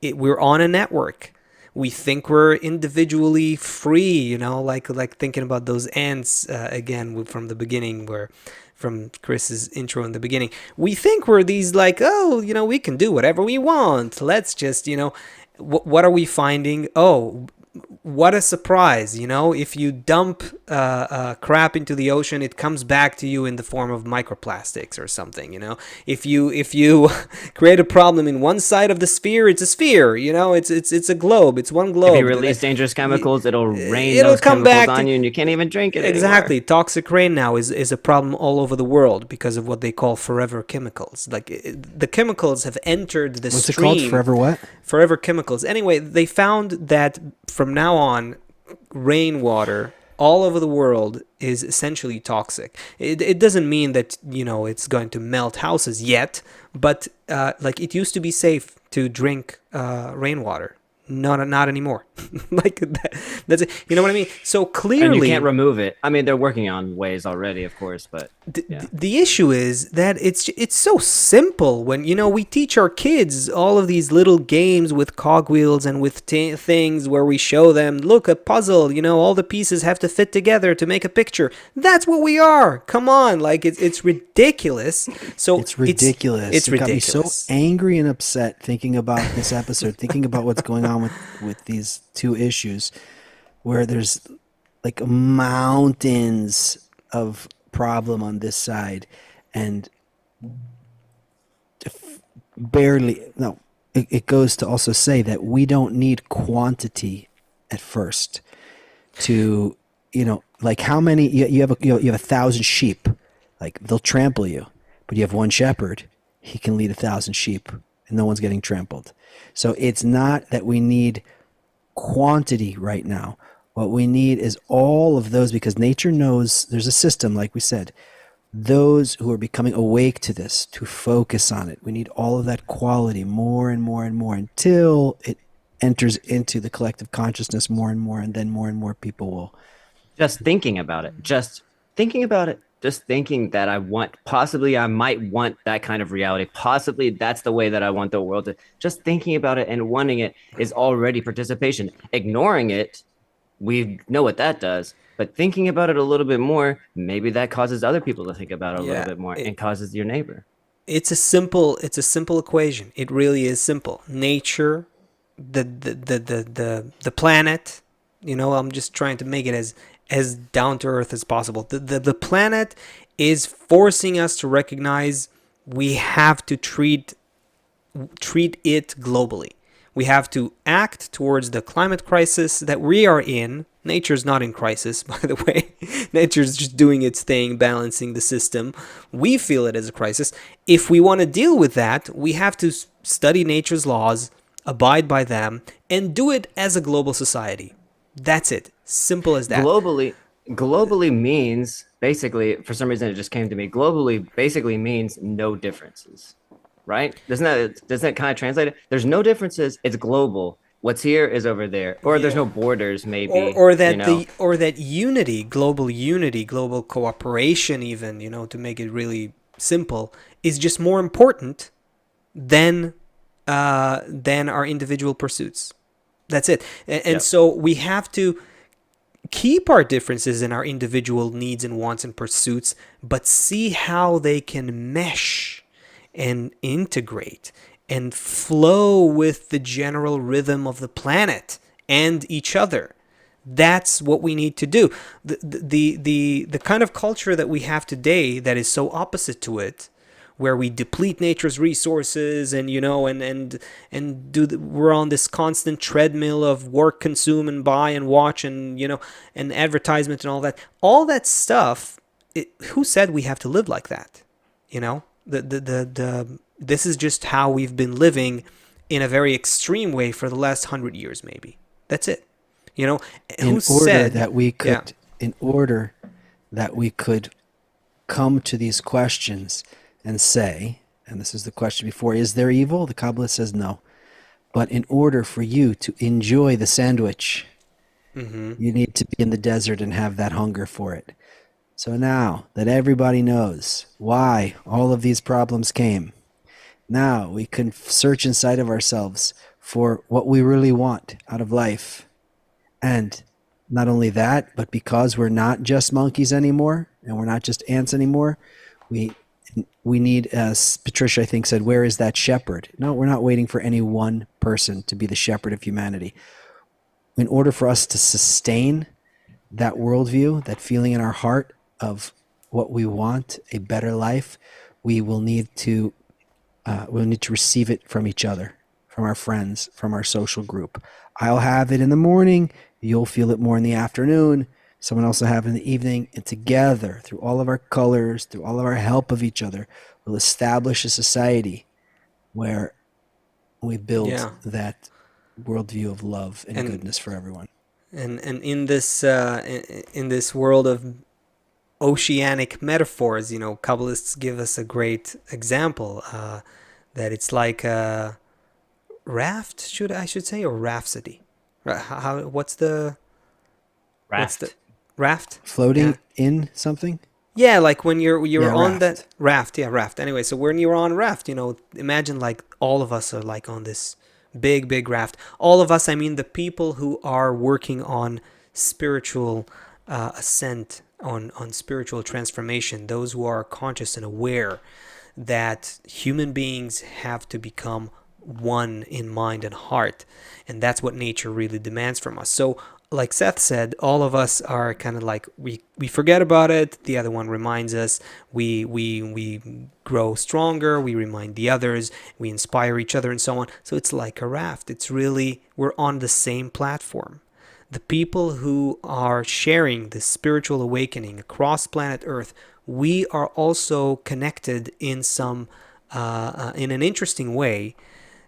We're on a network. We think we're individually free, like thinking about those ants again from the beginning, where from Chris's intro in the beginning. We think we're these like, we can do whatever we want. Let's just, what are we finding? Oh, what a surprise, if you dump crap into the ocean, it comes back to you in the form of microplastics or something. If you create a problem in one side of the sphere, it's a sphere. It's a globe. It's one globe. If you release dangerous chemicals, it'll rain it'll those come chemicals back on you, and you can't even drink it Exactly. anymore. Toxic rain now is a problem all over the world because of what they call forever chemicals. Like the chemicals have entered the What's stream. it called? Forever what? Forever chemicals. Anyway, they found that from now on, rainwater all over the world is essentially toxic. It doesn't mean that it's going to melt houses yet, but like it used to be safe to drink rainwater. Not anymore. Like that's it. You know what I mean? So clearly, And you can't remove it. I mean, they're working on ways already, of course, but yeah. the issue is that it's so simple when we teach our kids all of these little games with cogwheels and with things where we show them, look, a puzzle, all the pieces have to fit together to make a picture. That's what we are. Come on, like it's ridiculous. So It's ridiculous. It's It ridiculous. got me so angry and upset thinking about this episode, thinking about what's going on with these two issues, where there's like mountains of problem on this side, and barely. No, it goes to also say that we don't need quantity at first to, like how many you have you have 1,000 sheep, like they'll trample you, but you have one shepherd, he can lead 1,000 sheep and no one's getting trampled. So it's not that we need quantity right now. What we need is all of those, because nature knows there's a system, like we said, those who are becoming awake to this, to focus on it. We need all of that quality more and more and more until it enters into the collective consciousness more and then more and more people will. Just thinking about it, just thinking that I might want that kind of reality. Possibly that's the way that I want the world to. Just thinking about it and wanting it is already participation. Ignoring it, we know what that does. But thinking about it a little bit more, maybe that causes other people to think about it a little bit more and causes your neighbor. It's a simple equation. It really is simple. Nature, the planet, I'm just trying to make it as down to earth as possible. The planet is forcing us to recognize we have to treat it globally. We have to act towards the climate crisis that we are in. Nature's not in crisis, by the way. Nature's just doing its thing, balancing the system. We feel it as a crisis. If we want to deal with that, we have to study nature's laws, abide by them, and do it as a global society. That's it. Simple as that. Globally means, basically, for some reason it just came to me, globally basically means no differences, right? Doesn't that kind of translate it? There's no differences. It's global. What's here is over there, or there's no borders, maybe, or that unity, global cooperation, even to make it really simple, is just more important than our individual pursuits. That's it. And so we have to keep our differences in our individual needs and wants and pursuits, but see how they can mesh and integrate and flow with the general rhythm of the planet and each other. That's what we need to do. The kind of culture that we have today that is so opposite to it, where we deplete nature's resources and we're on this constant treadmill of work, consume and buy and watch and and advertisement and all that stuff. Who said we have to live like that? This is just how we've been living in a very extreme way for the last 100 years, maybe. That's it. In order that we could that we could come to these questions and say, and this is the question before, is there evil? The Kabbalah says no. But in order for you to enjoy the sandwich, you need to be in the desert and have that hunger for it. So now that everybody knows why all of these problems came, now we can search inside of ourselves for what we really want out of life. And not only that, but because we're not just monkeys anymore and we're not just ants anymore, we need, as Patricia, I think, said, where is that shepherd? No, we're not waiting for any one person to be the shepherd of humanity. In order for us to sustain that worldview, that feeling in our heart of what we want, a better life, we'll need to receive it from each other, from our friends, from our social group. I'll have it in the morning. You'll feel it more in the afternoon. Someone else will have it in the evening. And together, through all of our colors, through all of our help of each other, we'll establish a society where we build that worldview of love and goodness for everyone. And in this world of oceanic metaphors, Kabbalists give us a great example that it's like a raft, I should say, or rhapsody. What's the raft? Floating in something? Yeah, like when you're on raft. that raft. Yeah, raft. Anyway, so when you're on raft, imagine like all of us are like on this big raft. All of us, I mean the people who are working on spiritual ascent, on spiritual transformation, those who are conscious and aware that human beings have to become one in mind and heart, and that's what nature really demands from us. So like Seth said, all of us are kind of like we forget about it, the other one reminds us, we grow stronger, we remind the others, we inspire each other, and so on. So it's like a raft. It's really, we're on the same platform. The people who are sharing this spiritual awakening across planet Earth, we are also connected in in an interesting way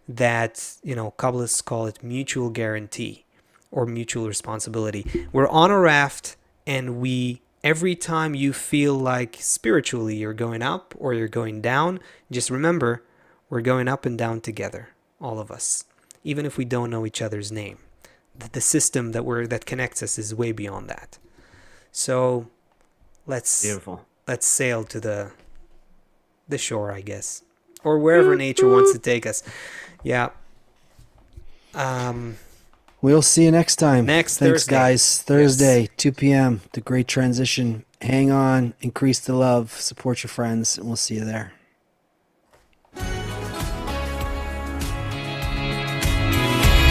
that, Kabbalists call it mutual guarantee or mutual responsibility. We're on a raft, and every time you feel like spiritually you're going up or you're going down, just remember, we're going up and down together, all of us, even if we don't know each other's name. The system that connects us is way beyond that. So let's sail to the shore, I guess, or wherever nature wants to take us. Yeah. We'll see you next time. Thanks, Thursday. Guys. Thursday, 2 p.m. The Great Transition. Hang on, increase the love, support your friends, and we'll see you there.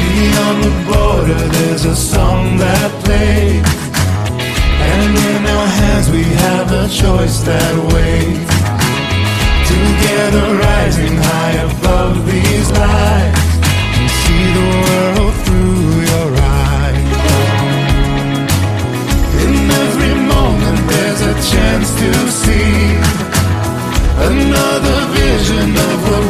Beyond the border, there's a song that plays, and in our hands we have a choice that waits. Together rising high above these lies, and see the world through your eyes. In every moment there's a chance to see another vision of what